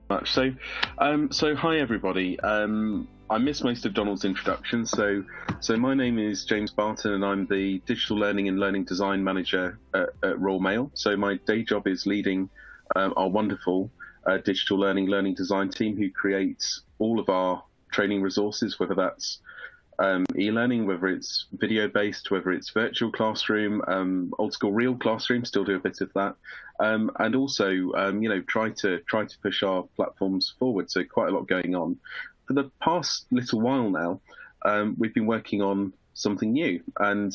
Much. So hi everybody. I missed most of Donald's introduction. So my name is James Barton, and I'm the Digital Learning and Learning Design Manager at Royal Mail. So my day job is leading our wonderful digital learning design team, who creates all of our training resources, whether that's e-learning, whether it's video-based, whether it's virtual classroom, old school real classroom, still do a bit of that, and also try to push our platforms forward. So quite a lot going on. For the past little while now, we've been working on something new, and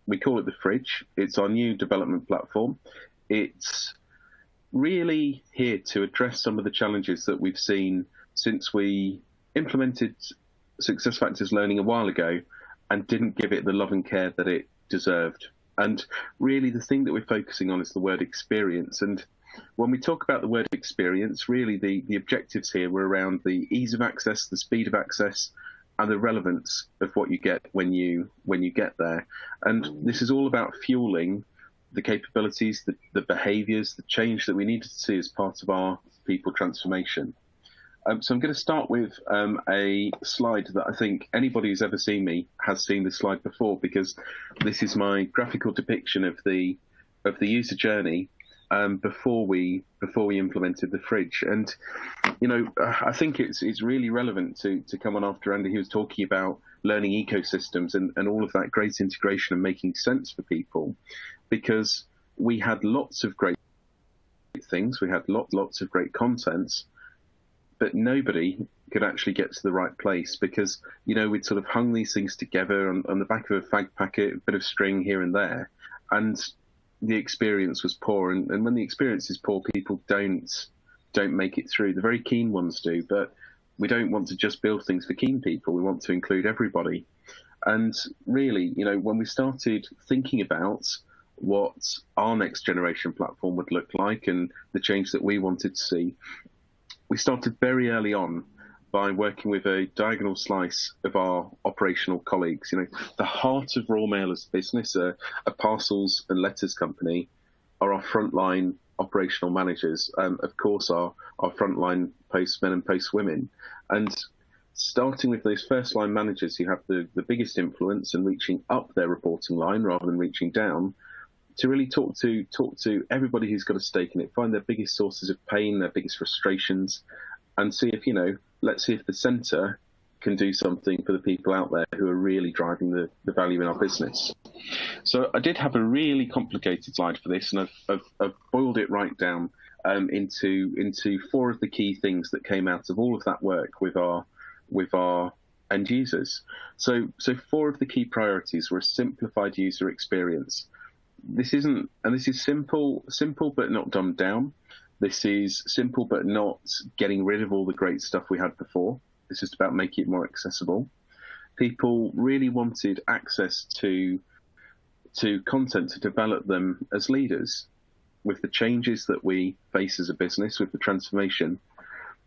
we call it the Fridge. It's our new development platform. It's really here to address some of the challenges that we've seen since we implemented SuccessFactors learning a while ago and didn't give it the love and care that it deserved. And really the thing that we're focusing on is the word experience. And when we talk about the word experience, really the objectives here were around the ease of access, the speed of access, and the relevance of what you get when you get there. And this is all about fueling the capabilities, the behaviours, the change that we needed to see as part of our people transformation. So I'm going to start with a slide that I think anybody who's ever seen me has seen this slide before, because this is my graphical depiction of the user journey before we implemented the Fridge. And I think it's really relevant to come on after Andy, who was talking about learning ecosystems and all of that great integration and making sense for people, because we had lots of great things, we had lots of great contents, but nobody could actually get to the right place, because, we'd sort of hung these things together on the back of a fag packet, a bit of string here and there, and the experience was poor. And when the experience is poor, people don't make it through. The very keen ones do, but we don't want to just build things for keen people. We want to include everybody. And really, when we started thinking about what our next generation platform would look like and the change that we wanted to see, we started very early on by working with a diagonal slice of our operational colleagues. The heart of Royal Mail as a business, a parcels and letters company, are our frontline operational managers. Of course, our frontline postmen and postwomen. And starting with those first line managers who have the biggest influence and reaching up their reporting line rather than reaching down, to really talk to everybody who's got a stake in it, find their biggest sources of pain, their biggest frustrations, and see if, let's see if the centre can do something for the people out there who are really driving the value in our business. So I did have a really complicated slide for this, and I've boiled it right down into four of the key things that came out of all of that work with our end users. So four of the key priorities were a simplified user experience. This is simple but not dumbed down. This is simple but not getting rid of all the great stuff we had before. It's just about making it more accessible. People really wanted access to content to develop them as leaders. With the changes that we face as a business, with the transformation,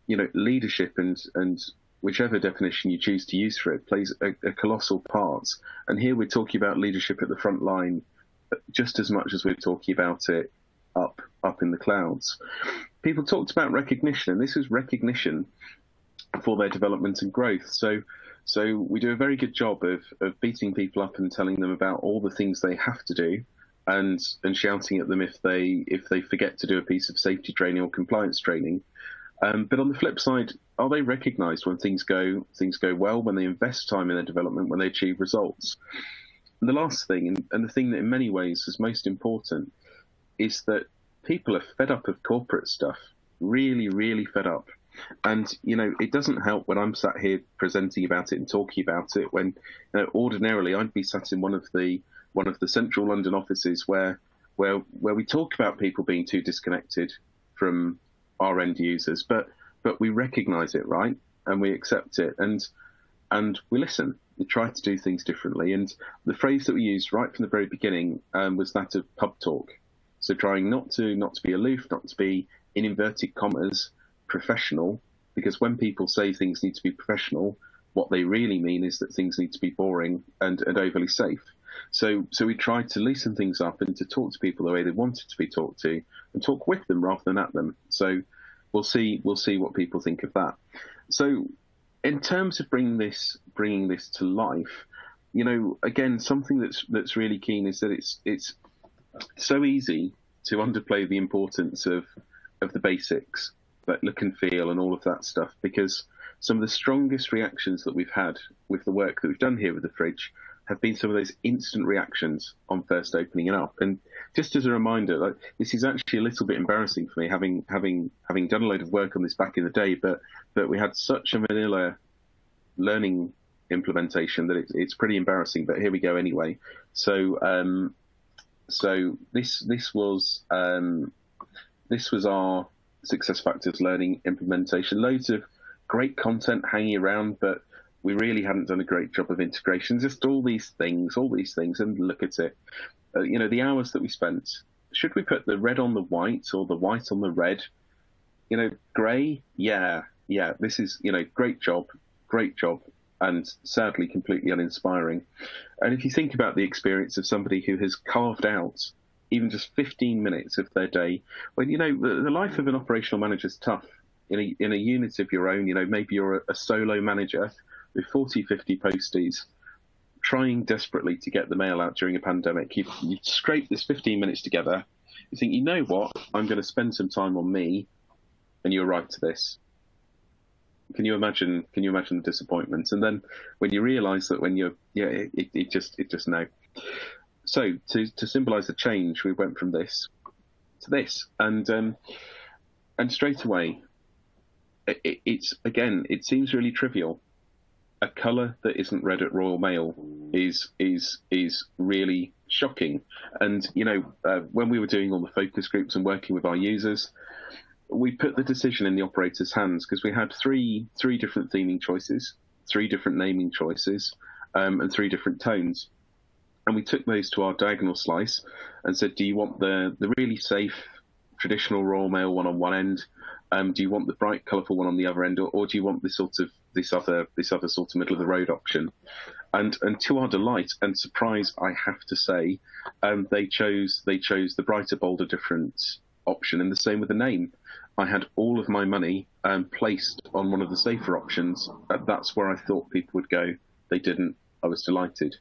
leadership and whichever definition you choose to use for it plays a colossal part. And here we're talking about leadership at the front line just as much as we're talking about it up in the clouds. People talked about recognition, and this is recognition for their development and growth. So we do a very good job of beating people up and telling them about all the things they have to do, and shouting at them if they forget to do a piece of safety training or compliance training. But on the flip side, are they recognised when things go well, when they invest time in their development, when they achieve results? And the last thing, and the thing that in many ways is most important, is that people are fed up of corporate stuff, really, really fed up. And, it doesn't help when I'm sat here presenting about it and talking about it when, ordinarily I'd be sat in one of the central London offices where we talk about people being too disconnected from our end users, but we recognise it, right? And we accept it, and we listen. We try to do things differently. And the phrase that we used right from the very beginning was that of pub talk. So trying not to be aloof, not to be, in inverted commas, professional, because when people say things need to be professional, what they really mean is that things need to be boring and overly safe. So we tried to loosen things up and to talk to people the way they wanted to be talked to, and talk with them rather than at them. So we'll see what people think of that. So, in terms of bringing this to life, again, something that's really keen is that it's so easy to underplay the importance of the basics, like look and feel and all of that stuff, because some of the strongest reactions that we've had with the work that we've done here with the fridge have been some of those instant reactions on first opening it up. And just as a reminder, like, this is actually a little bit embarrassing for me, having done a load of work on this back in the day, but we had such a vanilla learning implementation that it's pretty embarrassing. But here we go anyway. So this was our SuccessFactors learning implementation. Loads of great content hanging around, but we really hadn't done a great job of integration. Just all these things, and look at it. The hours that we spent. Should we put the red on the white or the white on the red? Grey? Yeah. This is, great job, and sadly completely uninspiring. And if you think about the experience of somebody who has carved out even just 15 minutes of their day, when, the life of an operational manager is tough. In a unit of your own, maybe you're a solo manager with 40, 50 posties, trying desperately to get the mail out during a pandemic. You scrape this 15 minutes together. You think, you know what? I'm going to spend some time on me, and you arrive to this. Can you imagine the disappointment? And then when you realise that it just no. So to symbolise the change, we went from this to this, and straight away, it seems really trivial. A colour that isn't red at Royal Mail is really shocking. And when we were doing all the focus groups and working with our users, we put the decision in the operator's hands, because we had three different theming choices, 3 different naming choices, and 3 different tones. And we took those to our diagonal slice and said, do you want the really safe traditional Royal Mail one on one end? Do you want the bright, colourful one on the other end, or do you want this other sort of middle of the road option? And to our delight and surprise, I have to say, they chose the brighter, bolder, different option, and the same with the name. I had all of my money placed on one of the safer options. That's where I thought people would go. They didn't. I was delighted.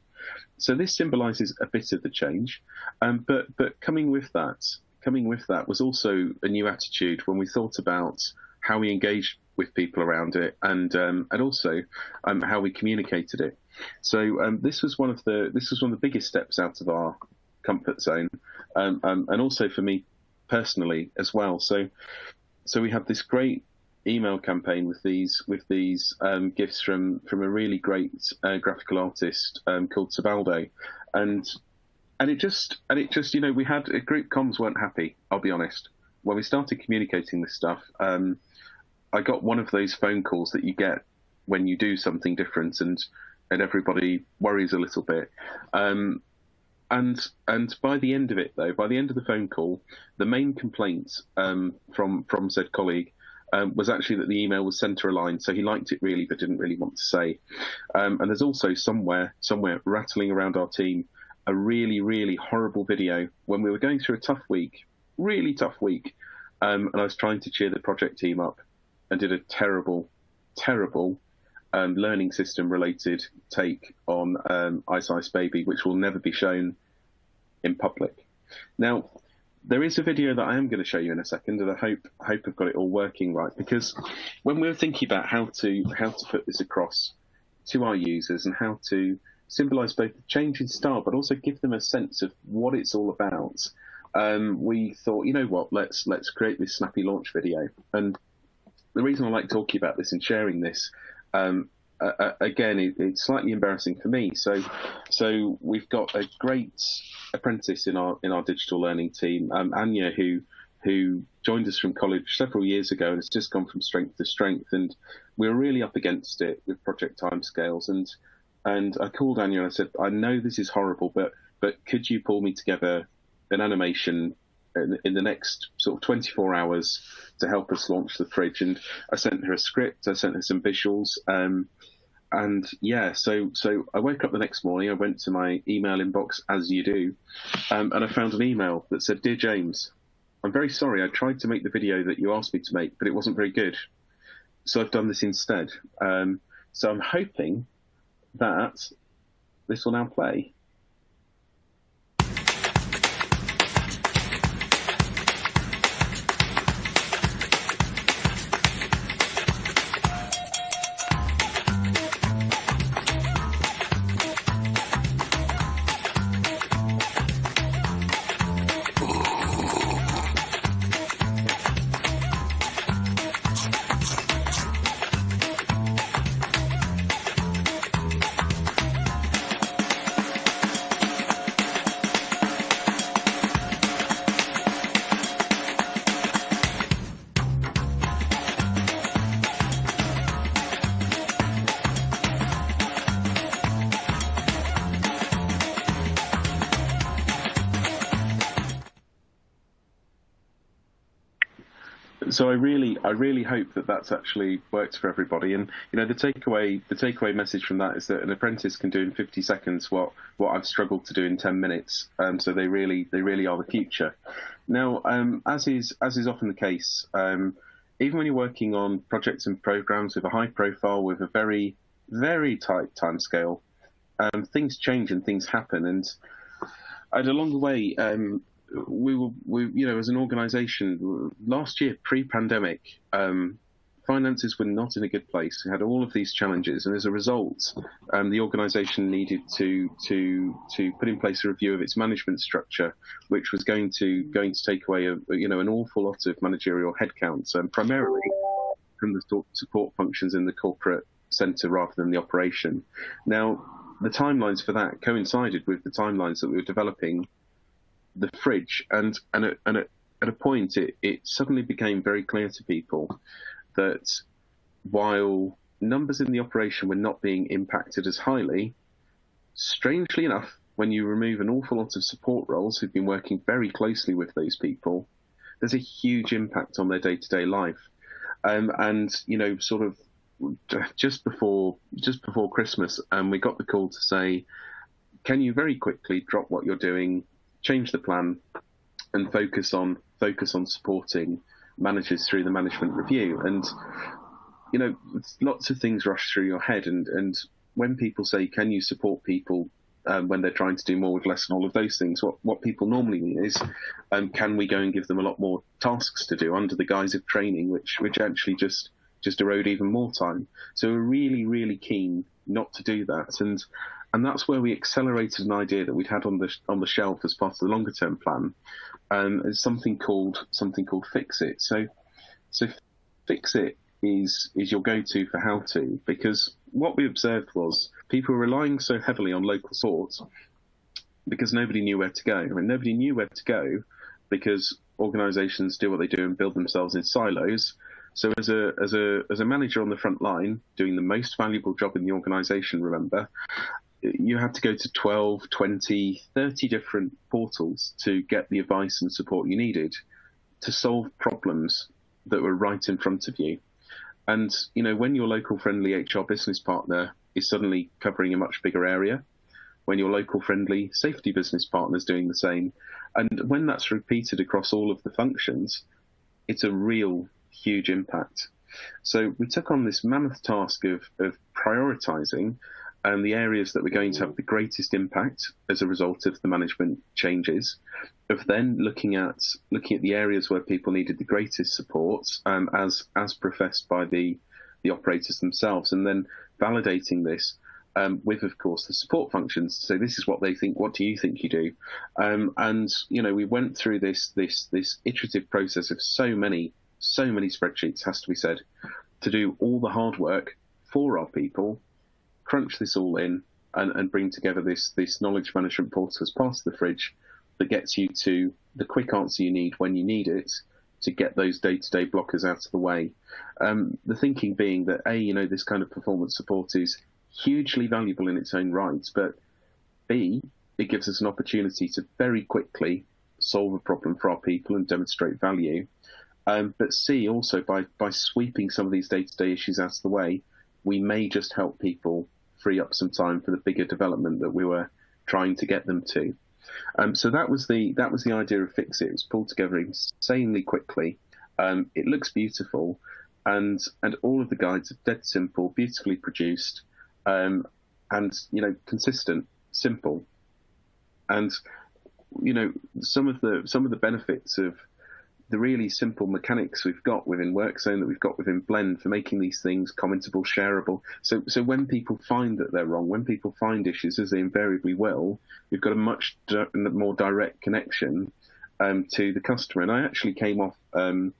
So this symbolises a bit of the change, but coming with that was also a new attitude when we thought about how we engaged with people around it, and also how we communicated it. So this was one of the biggest steps out of our comfort zone, and also for me personally as well. So we had this great email campaign with these gifts from a really great graphical artist called Sabaldo, and it just we had group comms weren't happy. I'll be honest. When we started communicating this stuff, I got one of those phone calls that you get when you do something different, and everybody worries a little bit. And by the end of it, though, by the end of the phone call, the main complaint from said colleague was actually that the email was centre aligned, so he liked it really, but didn't really want to say. And there's also somewhere rattling around our team a really, really horrible video when we were going through a tough week, really tough week, and I was trying to cheer the project team up, and did a terrible learning system related take on Ice Ice Baby, which will never be shown in public. Now, there is a video that I am going to show you in a second, and I hope I've got it all working right, because when we were thinking about how to put this across to our users and how to symbolise both the change in style but also give them a sense of what it's all about, we thought, you know what, let's create this snappy launch video. And the reason I like talking about this and sharing this, again, it's slightly embarrassing for me. So we've got a great apprentice in our digital learning team, Anya, who joined us from college several years ago and has just gone from strength to strength. And we were really up against it with project timescales. And I called Anya and I said, I know this is horrible, but could you pull me together an animation in the next sort of 24 hours to help us launch the fridge? And I sent her a script, I sent her some visuals, and yeah, so I woke up the next morning, I went to my email inbox, as you do, and I found an email that said, "Dear James, I'm very sorry. I tried to make the video that you asked me to make, but it wasn't very good. So I've done this instead. So I'm hoping that this will now play. So I really hope that that's actually worked for everybody. And the takeaway message from that is that an apprentice can do in 50 seconds what I've struggled to do in 10 minutes. So they really are the future. Now, as is often the case, even when you're working on projects and programs with a high profile, with a very, very tight timescale, things change and things happen. And along the way, we as an organisation, last year, pre-pandemic, finances were not in a good place. We had all of these challenges, and as a result, the organisation needed to put in place a review of its management structure, which was going to take away an awful lot of managerial headcount, primarily from the support functions in the corporate centre rather than the operation. Now, the timelines for that coincided with the timelines that we were developing the fridge, and at a point it suddenly became very clear to people that while numbers in the operation were not being impacted as highly, strangely enough, when you remove an awful lot of support roles who've been working very closely with those people, there's a huge impact on their day-to-day life. Sort of just before Christmas, we got the call to say, can you very quickly drop what you're doing, change the plan, and focus on supporting managers through the management review. And lots of things rush through your head, and when people say, can you support people when they're trying to do more with less and all of those things, what people normally mean is, can we go and give them a lot more tasks to do under the guise of training, which actually just erode even more time. So we're really, really keen not to do that. And that's where we accelerated an idea that we'd had on the shelf as part of the longer term plan, is something called Fixit. So Fixit is your go-to for how to, because what we observed was people were relying so heavily on local support because nobody knew where to go. I mean, nobody knew where to go because organisations do what they do and build themselves in silos. So as a manager on the front line doing the most valuable job in the organisation, remember, you had to go to 12, 20, 30 different portals to get the advice and support you needed to solve problems that were right in front of you. And, when your local friendly HR business partner is suddenly covering a much bigger area, when your local friendly safety business partner is doing the same, and when that's repeated across all of the functions, it's a real huge impact. So we took on this mammoth task of prioritising the areas that were going to have the greatest impact as a result of the management changes, of then looking at the areas where people needed the greatest support, as professed by the operators themselves, and then validating this with, of course, the support functions. So this is what they think. What do you think you do? We went through this iterative process of so many spreadsheets, has to be said, to do all the hard work for our people, crunch this all in, and bring together this knowledge management portal as part of the fridge that gets you to the quick answer you need when you need it, to get those day-to-day blockers out of the way. The thinking being that this kind of performance support is hugely valuable in its own right, but B, it gives us an opportunity to very quickly solve a problem for our people and demonstrate value. But C, also by sweeping some of these day-to-day issues out of the way, we may just help people free up some time for the bigger development that we were trying to get them to. So that was the idea of Fixit. It was pulled together insanely quickly. It looks beautiful, and all of the guides are dead simple, beautifully produced, and consistent, simple, and some of the benefits of the really simple mechanics we've got within WorkZone, that we've got within Blend, for making these things commentable, shareable. So when people find that they're wrong, when people find issues, as they invariably will, we've got a much more direct connection to the customer. And I actually came off the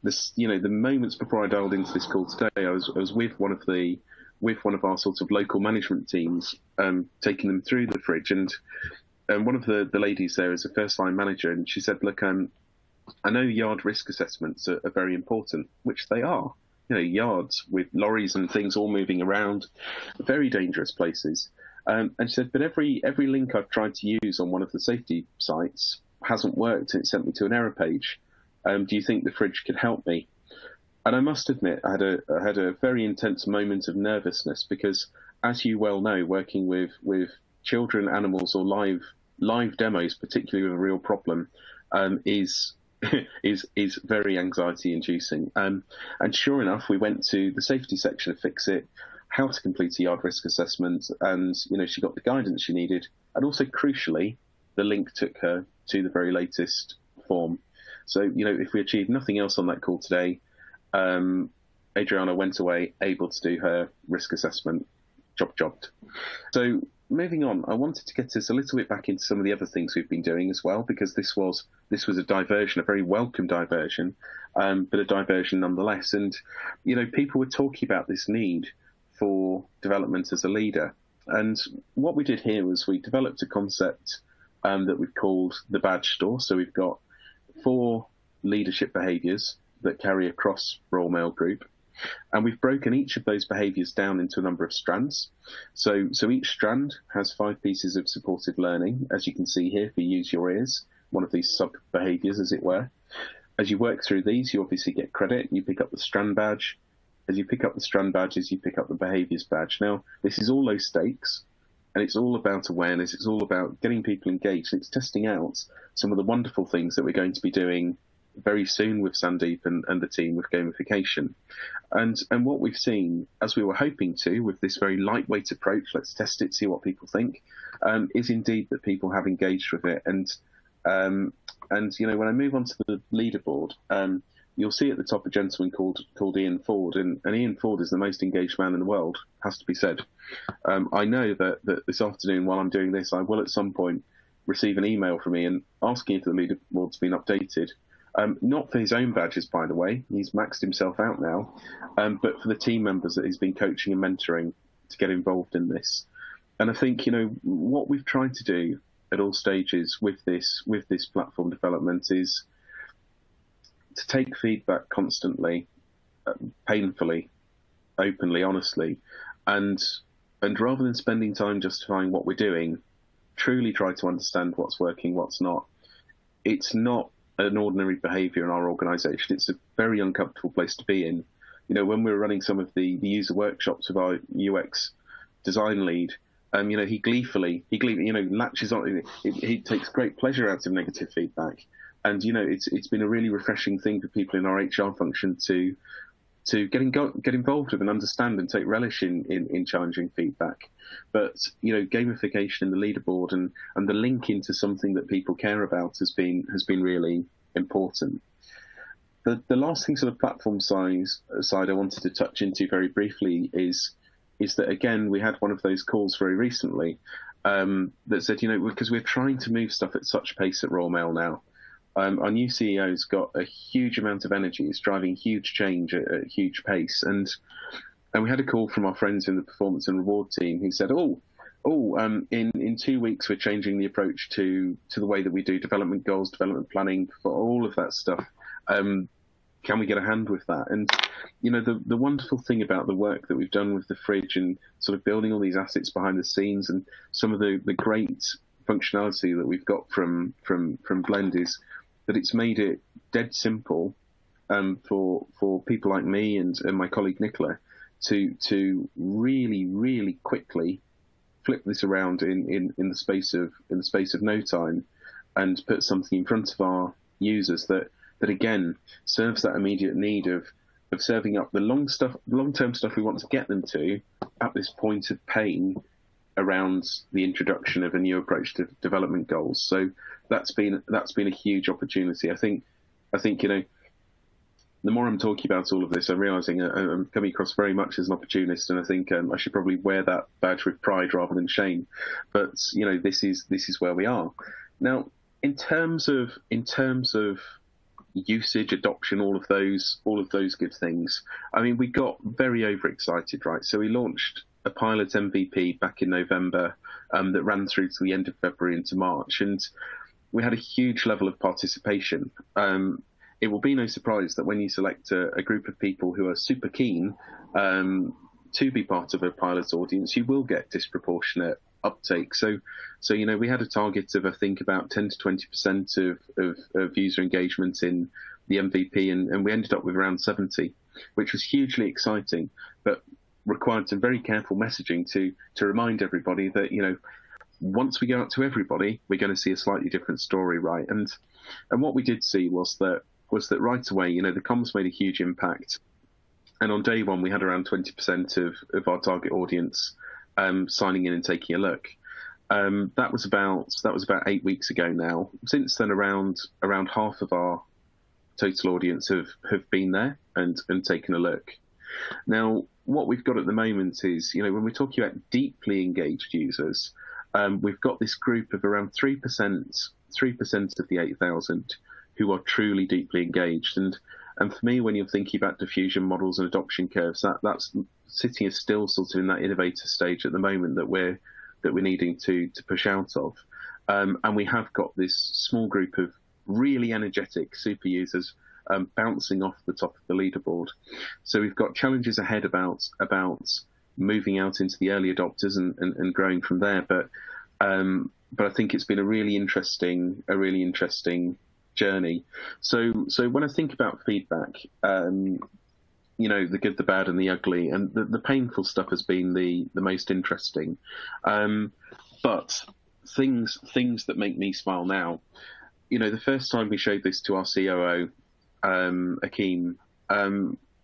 moments before I dialed into this call today. I was with one of our sort of local management teams, taking them through the fridge, and one of the ladies there is a first line manager, and she said, "Look, I know yard risk assessments are very important," which they are. Yards with lorries and things all moving around, very dangerous places. And she said, "But every link I've tried to use on one of the safety sites hasn't worked, and it sent me to an error page. Do you think the fridge could help me?" And I must admit, I had a very intense moment of nervousness, because, as you well know, working with children, animals, or live demos, particularly with a real problem, is very anxiety inducing. And sure enough, we went to the safety section of Fixit, how to complete a yard risk assessment, and she got the guidance she needed, and also crucially, the link took her to the very latest form. So if we achieved nothing else on that call today, Adriana went away able to do her risk assessment. Jobbed. So moving on, I wanted to get us a little bit back into some of the other things we've been doing as well, because this was a diversion, a very welcome diversion, but a diversion nonetheless. And people were talking about this need for development as a leader. And what we did here was we developed a concept that we've called the badge store. So we've got 4 leadership behaviours that carry across Royal Mail Group. And we've broken each of those behaviours down into a number of strands. So each strand has 5 pieces of supported learning, as you can see here, if you use your ears, one of these sub-behaviours, as it were. As you work through these, you obviously get credit. You pick up the strand badge. As you pick up the strand badges, you pick up the behaviours badge. Now, this is all low stakes, and it's all about awareness. It's all about getting people engaged. And it's testing out some of the wonderful things that we're going to be doing very soon with Sandeep and the team with gamification. And what we've seen, as we were hoping to, with this very lightweight approach, let's test it, see what people think, is indeed that people have engaged with it. And when I move on to the leaderboard, you'll see at the top a gentleman called Ian Ford, and Ian Ford is the most engaged man in the world, has to be said. I know that this afternoon, while I'm doing this, I will at some point receive an email from Ian asking if the leaderboard's been updated. Not for his own badges, by the way. He's maxed himself out now, but for the team members that he's been coaching and mentoring to get involved in this. And I think, what we've tried to do at all stages with this platform development is to take feedback constantly, painfully, openly, honestly, and rather than spending time justifying what we're doing, truly try to understand what's working, what's not. It's not an ordinary behaviour in our organisation. It's a very uncomfortable place to be in. When we were running some of the user workshops with our UX design lead, he gleefully latches on. He takes great pleasure out of negative feedback, and it's been a really refreshing thing for people in our HR function to get involved with and understand and take relish in challenging feedback. But gamification in the leaderboard and the link into something that people care about has been really important. The last thing, sort of platform side, I wanted to touch into very briefly is that, again, we had one of those calls very recently that said, because we're trying to move stuff at such pace at Royal Mail now. Our new CEO's got a huge amount of energy. It's driving huge change at a huge pace. And we had a call from our friends in the performance and reward team who said, in 2 weeks, we're changing the approach to the way that we do development goals, development planning, for all of that stuff. Can we get a hand with that? And, the wonderful thing about the work that we've done with the fridge and sort of building all these assets behind the scenes and some of the great functionality that we've got from Blend is that it's made it dead simple for people like me and my colleague Nicola to really, really quickly flip this around in the space of no time, and put something in front of our users that again serves that immediate need of serving up the long-term stuff we want to get them to at this point of pain around the introduction of a new approach to development goals. So that's been a huge opportunity. I think the more I'm talking about all of this, I'm realizing I'm coming across very much as an opportunist, and I think I should probably wear that badge with pride rather than shame. But this is where we are now in terms of usage, adoption, all of those good things. I mean, we got very overexcited, right? So we launched a pilot MVP back in November that ran through to the end of February into March, and we had a huge level of participation. It will be no surprise that when you select a group of people who are super keen to be part of a pilot audience, you will get disproportionate uptake. So we had a target of, I think, about 10 to 20% of user engagement in the MVP, and we ended up with around 70, which was hugely exciting, but required some very careful messaging to remind everybody that, once we go out to everybody, we're going to see a slightly different story, right? And what we did see was that right away, the comms made a huge impact. And on day one, we had around 20% of our target audience signing in and taking a look. That was about 8 weeks ago now. Since then, around half of our total audience have been there and taken a look. Now, what we've got at the moment is, when we're talking about deeply engaged users, we've got this group of around 3% of the 8,000 who are truly deeply engaged. And for me, when you're thinking about diffusion models and adoption curves, that's sitting as still sort of in that innovator stage at the moment that we're needing to push out of. And we have got this small group of really energetic super users bouncing off the top of the leaderboard. So we've got challenges ahead about moving out into the early adopters and growing from there. But I think it's been a really interesting journey. So when I think about feedback, the good, the bad, and the ugly, and the painful stuff has been the most interesting. But things that make me smile now, the first time we showed this to our COO, Akeem,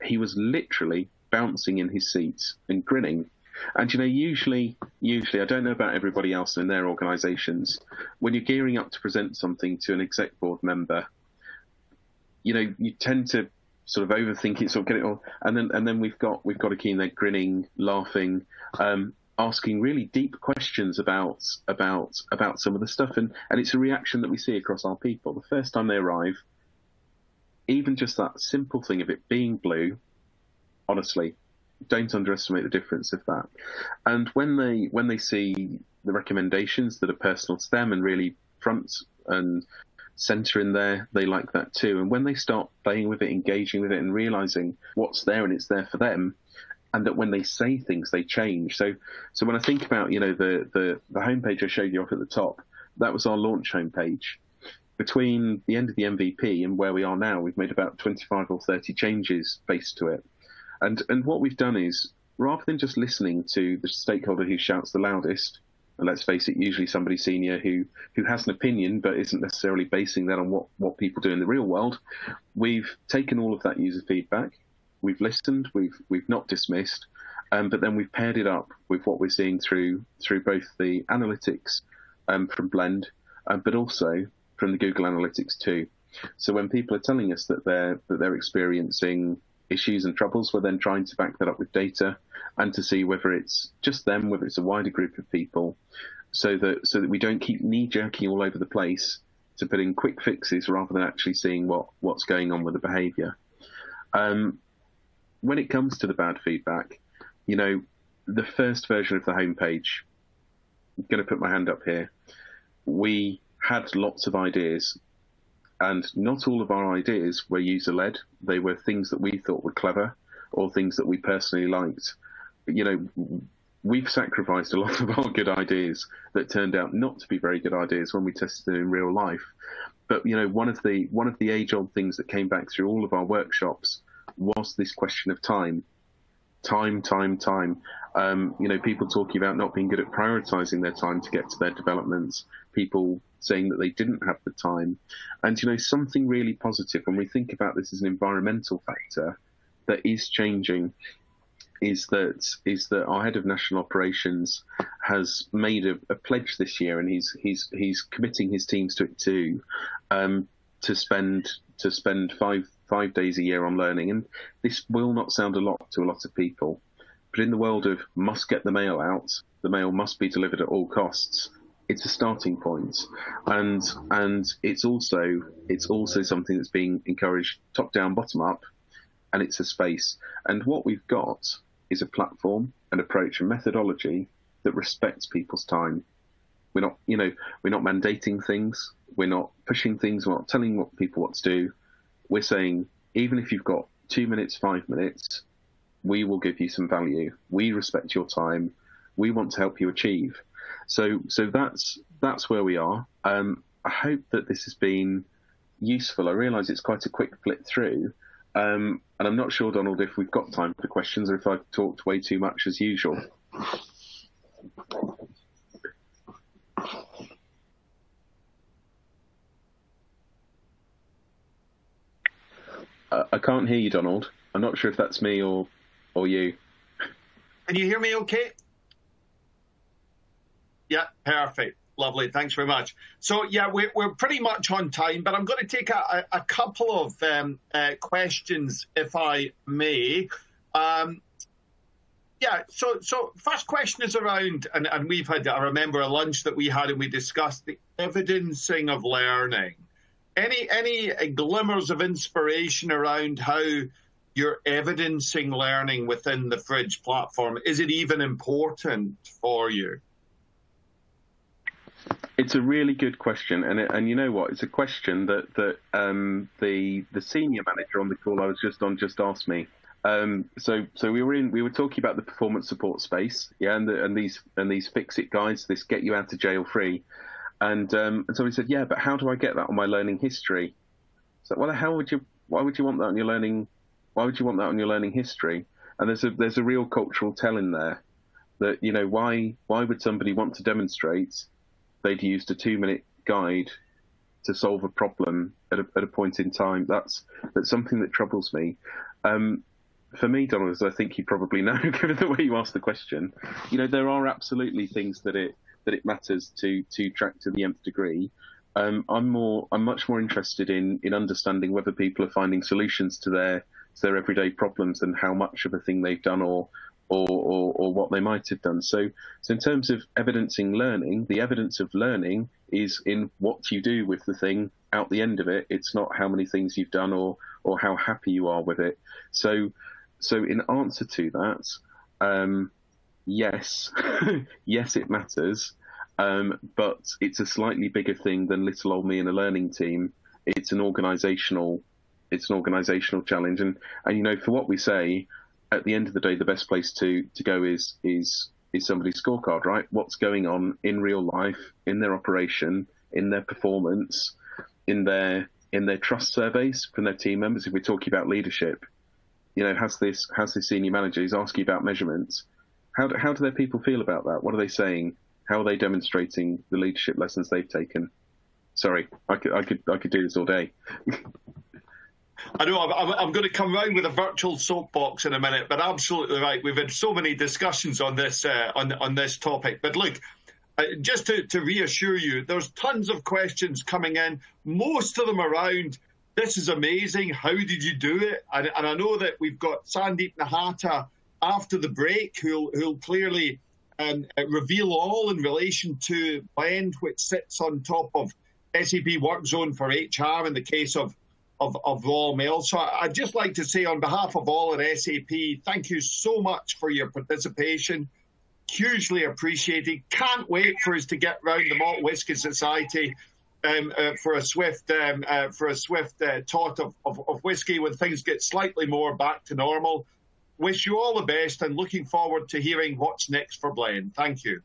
he was literally bouncing in his seat and grinning. And usually, I don't know about everybody else in their organisations, when you're gearing up to present something to an exec board member, you tend to sort of overthink it, sort of get it all, and then we've got Akeem there grinning, laughing, asking really deep questions about some of the stuff, and it's a reaction that we see across our people. The first time they arrive, even just that simple thing of it being blue, honestly, don't underestimate the difference of that. And when they see the recommendations that are personal to them and really front and center in there, they like that too. And when they start playing with it, engaging with it, and realizing what's there and it's there for them, and that when they say things, they change. So when I think about the homepage I showed you off at the top, that was our launch homepage. Between the end of the MVP and where we are now, we've made about 25 or 30 changes based to it. And what we've done is, rather than just listening to the stakeholder who shouts the loudest, and let's face it, usually somebody senior who has an opinion but isn't necessarily basing that on what people do in the real world, we've taken all of that user feedback, we've listened, we've not dismissed, but then we've paired it up with what we're seeing through both the analytics from Blend, but also from the Google Analytics too. So when people are telling us that they're experiencing issues and troubles, we're then trying to back that up with data and to see whether it's just them, whether it's a wider group of people, so that we don't keep knee-jerking all over the place to put in quick fixes rather than actually seeing what's going on with the behaviour. When it comes to the bad feedback, the first version of the homepage, I'm going to put my hand up here, we had lots of ideas. And not all of our ideas were user-led. They were things that we thought were clever or things that we personally liked. But, we've sacrificed a lot of our good ideas that turned out not to be very good ideas when we tested them in real life. But, one of the age-old things that came back through all of our workshops was this question of time. time. People talking about not being good at prioritizing their time to get to their developments, people saying that they didn't have the time. And, something really positive when we think about this as an environmental factor that is changing is that our head of national operations has made a pledge this year, and he's committing his teams to it too, to spend five days a year on learning. And this will not sound a lot to a lot of people, but in the world of must get the mail out, the mail must be delivered at all costs. It's a starting point, and it's also something that's being encouraged top down, bottom up, and it's a space. And what we've got is a platform, an approach, and methodology that respects people's time. We're not mandating things. We're not pushing things. We're not telling people what to do. We're saying, even if you've got 2 minutes, 5 minutes, we will give you some value. We respect your time. We want to help you achieve. So that's where we are. I hope that this has been useful. I realise it's quite a quick flip through. And I'm not sure, Donald, if we've got time for questions or if I've talked way too much as usual. I can't hear you, Donald. I'm not sure if that's me or you. Can you hear me okay? Yeah, perfect. Lovely. Thanks very much. So, yeah, we're pretty much on time, but I'm going to take a couple of questions, if I may. So first question is around, and we've had, I remember a lunch that we had and we discussed the evidencing of learning. Any glimmers of inspiration around how you're evidencing learning within the Fridge platform? Is it even important for you? It's a really good question, and you know what? It's a question that the senior manager on the call I was just on just asked me. So we were talking about the performance support space, yeah, and these Fixit guys, this get you out of jail free, and so he said, yeah, but how do I get that on my learning history? So, well, why would you want that on your learning? Why would you want that on your learning history? And there's a real cultural tell in there that, why would somebody want to demonstrate they'd used a 2-minute guide to solve a problem at a point in time? That's something that troubles me. For me, Donald, as I think you probably know, given the way you asked the question, there are absolutely things that it matters to track to the nth degree. I'm much more interested in understanding whether people are finding solutions to their everyday problems and how much of a thing they've done or what they might have done. So in terms of evidencing learning, the evidence of learning is in what you do with the thing out the end of it. It's not how many things you've done or how happy you are with it. So in answer to that, yes, yes, it matters, but it's a slightly bigger thing than little old me and a learning team. It's an organisational challenge, and for what we say, at the end of the day, the best place to go is somebody's scorecard, right? What's going on in real life, in their operation, in their performance, in their trust surveys from their team members. If we're talking about leadership, has this senior manager who's asking about measurements? How do their people feel about that? What are they saying? How are they demonstrating the leadership lessons they've taken? Sorry, I could do this all day. I know I'm going to come round with a virtual soapbox in a minute, but absolutely right. We've had so many discussions on this on this topic. But look, just to reassure you, there's tons of questions coming in. Most of them around, this is amazing. How did you do it? And I know that we've got Sandeep Nahata after the break, who'll clearly reveal all in relation to Blend, which sits on top of SAP WorkZone for HR in the case of Royal Mail. So I'd just like to say on behalf of all at SAP, thank you so much for your participation. Hugely appreciated. Can't wait for us to get round the Malt Whisky Society for a swift tot of whisky when things get slightly more back to normal. Wish you all the best and looking forward to hearing what's next for Blend. Thank you.